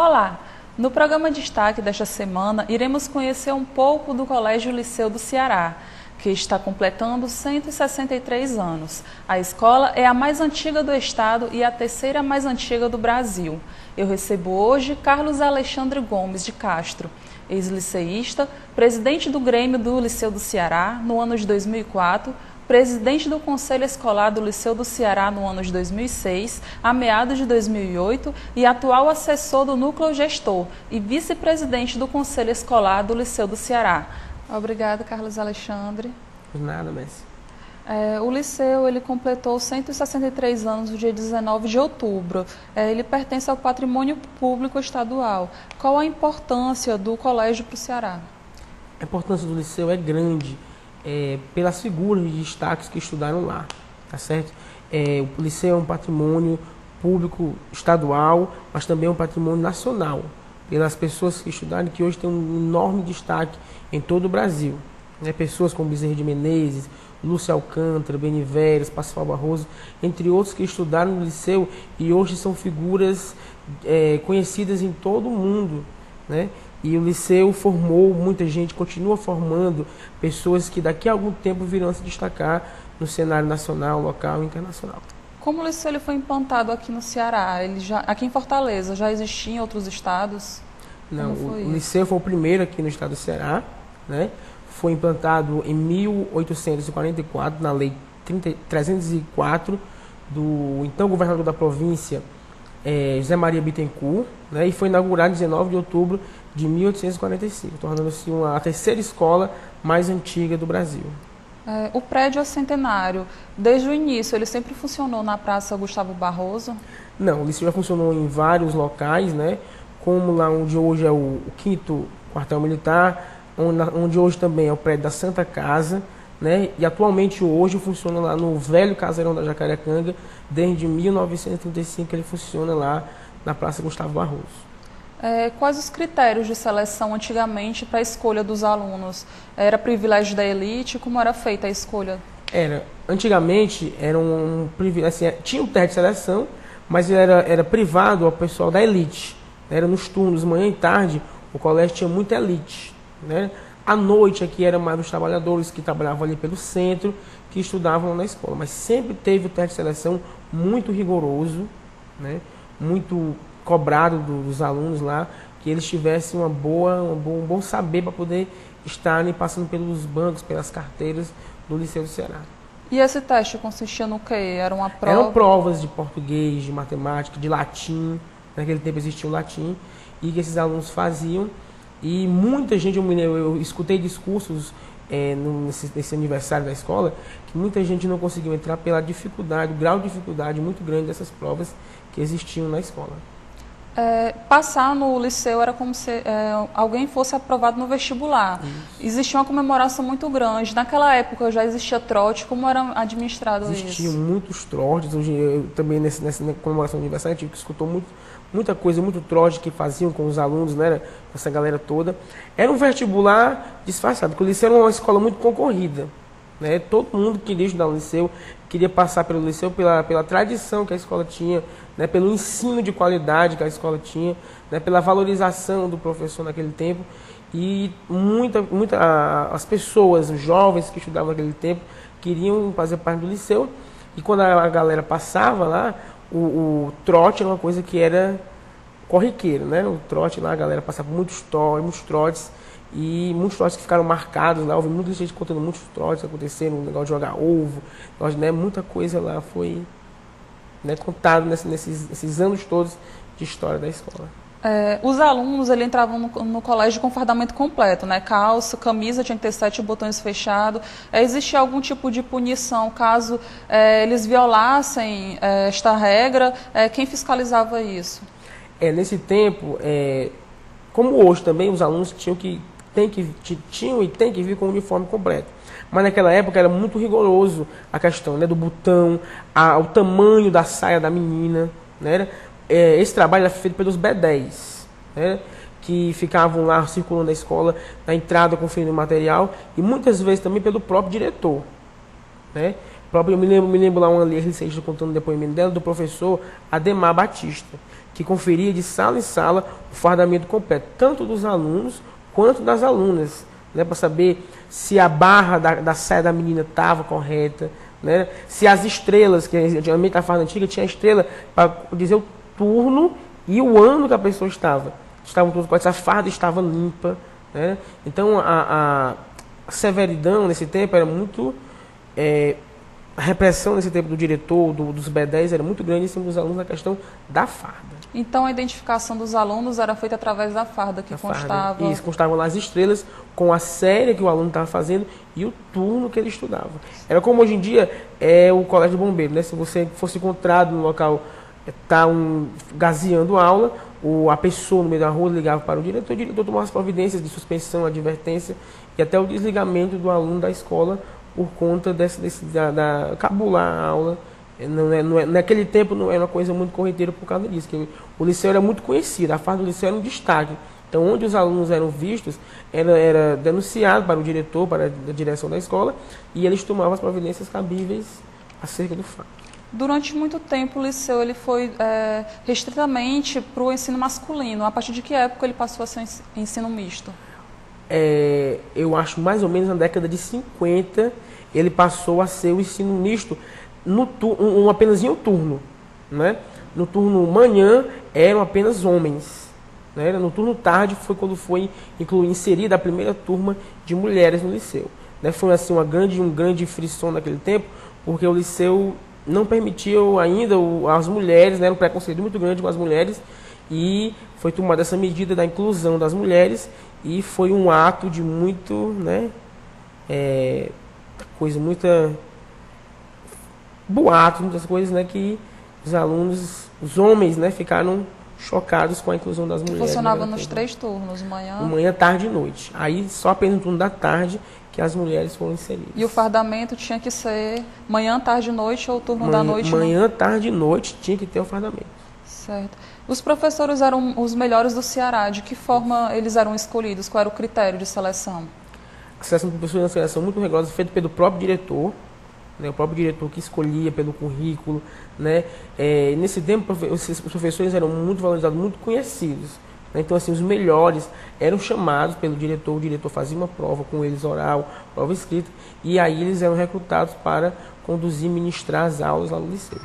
Olá! No programa Destaque desta semana, iremos conhecer um pouco do Colégio Liceu do Ceará, que está completando 163 anos. A escola é a mais antiga do estado e a terceira mais antiga do Brasil. Eu recebo hoje Carlos Alexandre Gomes de Castro, ex-liceísta, presidente do Grêmio do Liceu do Ceará no ano de 2004, presidente do Conselho Escolar do Liceu do Ceará no ano de 2006, a meados de 2008 e atual assessor do Núcleo Gestor e vice-presidente do Conselho Escolar do Liceu do Ceará. Obrigada, Carlos Alexandre. Por nada, Messi. O Liceu ele completou 163 anos no dia 19 de outubro. Ele pertence ao patrimônio público estadual. Qual a importância do colégio para o Ceará? A importância do Liceu é grande. Pelas figuras de destaques que estudaram lá, tá certo? O Liceu é um patrimônio público estadual, mas também é um patrimônio nacional, pelas pessoas que estudaram, que hoje tem um enorme destaque em todo o Brasil. Pessoas como Bezerra de Menezes, Lúcia Alcântara, Beniveres, Parsifal Barroso, entre outros que estudaram no Liceu e hoje são figuras conhecidas em todo o mundo, né? E o Liceu formou muita gente, continua formando pessoas que daqui a algum tempo virão se destacar no cenário nacional, local e internacional. Como o Liceu ele foi implantado aqui no Ceará? Aqui em Fortaleza, já existia em outros estados? Não, o Liceu foi o primeiro aqui no estado do Ceará, né? Foi implantado em 1844, na Lei 304, do então governador da província, José Maria Bittencourt, né? E foi inaugurado em 19 de outubro de 1845, tornando-se a terceira escola mais antiga do Brasil. O prédio é centenário. Desde o início, ele sempre funcionou na Praça Gustavo Barroso? Não, o Liceu já funcionou em vários locais, né? Como lá onde hoje é o 5º Quartel Militar, onde hoje também é o prédio da Santa Casa, né? E atualmente hoje funciona lá no velho casarão da Jacarecanga, desde 1935 ele funciona lá na Praça Gustavo Barroso. Quais os critérios de seleção antigamente para a escolha dos alunos? Era privilégio da elite? Como era feita a escolha? Antigamente era um privilégio, assim, tinha um teste de seleção, mas era privado ao pessoal da elite. Era nos turnos, manhã e tarde, o colégio tinha muita elite, né? À noite aqui era mais os trabalhadores que trabalhavam ali pelo centro, que estudavam na escola. Mas sempre teve o teste de seleção muito rigoroso, né? Muito cobrado dos alunos lá, que eles tivessem um bom saber para poder estarem passando pelos bancos, pelas carteiras do Liceu do Ceará. E esse teste consistia no quê? Era uma prova? Eram provas de português, de matemática, de latim. Naquele tempo existia o latim, e que esses alunos faziam. E muita gente, eu escutei discursos nesse aniversário da escola, que muita gente não conseguiu entrar pela dificuldade, o grau de dificuldade muito grande dessas provas que existiam na escola. Passar no liceu era como se alguém fosse aprovado no vestibular. Isso. Existia uma comemoração muito grande. Naquela época já existia trote. Como era administrado isso? Existiam muitos trotes. Eu também nessa comemoração do aniversário tive que escutar muita coisa, muito trote que faziam com os alunos, né, com essa galera toda. Era um vestibular disfarçado, porque o liceu era uma escola muito concorrida, né? Todo mundo queria estudar no liceu, queria passar pelo liceu pela tradição que a escola tinha, né, pelo ensino de qualidade que a escola tinha, né, pela valorização do professor naquele tempo. E as pessoas, os jovens que estudavam naquele tempo, queriam fazer parte do liceu. E quando a galera passava lá, o trote era uma coisa que era corriqueiro, né? O trote lá, a galera passava por muitos trotes, e muitos trotes que ficaram marcados lá. Houve muita gente contando muitos trotes acontecendo, um negócio de jogar ovo, né? Muita coisa lá foi, né, contado nesses anos todos de história da escola. Os alunos entravam no colégio com fardamento completo, né? Calça, camisa, tinha que ter 7 botões fechados. Existia algum tipo de punição caso eles violassem esta regra? Quem fiscalizava isso? Nesse tempo, como hoje também, os alunos tinham e têm que vir com o uniforme completo. Mas naquela época era muito rigoroso a questão, né, do botão, o tamanho da saia da menina, né? Esse trabalho era feito pelos B10, né, que ficavam lá circulando a escola, na entrada conferindo o material, e muitas vezes também pelo próprio diretor, né? Eu me lembro lá uma liceísta contando o depoimento dela, do professor Ademar Batista, que conferia de sala em sala o fardamento completo, tanto dos alunos quanto das alunas, né, para saber se a barra da saia da menina estava correta, né, se as estrelas, que antigamente a farda antiga tinha estrela para dizer o turno e o ano que a pessoa estava. Estavam todos corretos, a farda estava limpa, né? Então a severidão nesse tempo era muito... a repressão nesse tempo do diretor, dos B10, era muito grande em cima dos alunos na questão da farda. Então a identificação dos alunos era feita através da farda, que constava... Farda, isso, constavam lá as estrelas com a série que o aluno estava fazendo e o turno que ele estudava. Era como hoje em dia é o colégio de bombeiro, né? Se você fosse encontrado no local, gazeando aula, a pessoa no meio da rua ligava para o diretor tomava as providências de suspensão, advertência e até o desligamento do aluno da escola por conta da cabular a aula. Naquele tempo não era uma coisa muito corriqueira por causa disso, que o liceu era muito conhecido, a farda do liceu era um destaque. Então, onde os alunos eram vistos, era denunciado para o diretor, para a direção da escola, e eles tomavam as providências cabíveis acerca do fato. Durante muito tempo, o liceu ele foi restritamente para o ensino masculino. A partir de que época ele passou a ser ensino misto? Eu acho mais ou menos na década de 50, ele passou a ser o ensino misto, apenas em um turno. Né? No turno manhã, eram apenas homens. Né? No turno tarde, foi quando foi inserida a primeira turma de mulheres no liceu. Né? Foi assim, um grande frisson naquele tempo, porque o liceu não permitia ainda as mulheres, né, um preconceito muito grande com as mulheres, e foi tomada essa medida da inclusão das mulheres, e foi um ato de muito, né, muita boato, muitas coisas, né, que os alunos, os homens, né, ficaram chocados com a inclusão das mulheres. Funcionava nos 3 turnos, manhã, tarde e noite. Aí só apenas no turno da tarde que as mulheres foram inseridas. E o fardamento tinha que ser manhã, tarde e noite ou turno da noite? Manhã, tarde e noite tinha que ter o fardamento. Certo. Os professores eram os melhores do Ceará. De que forma eles eram escolhidos? Qual era o critério de seleção? A seleção de professores é uma seleção muito rigorosa, feita pelo próprio diretor, né, o próprio diretor que escolhia pelo currículo. Né, nesse tempo, os professores eram muito valorizados, muito conhecidos. Então, assim, os melhores eram chamados pelo diretor, o diretor fazia uma prova com eles, oral, prova escrita, e aí eles eram recrutados para conduzir e ministrar as aulas lá no liceu.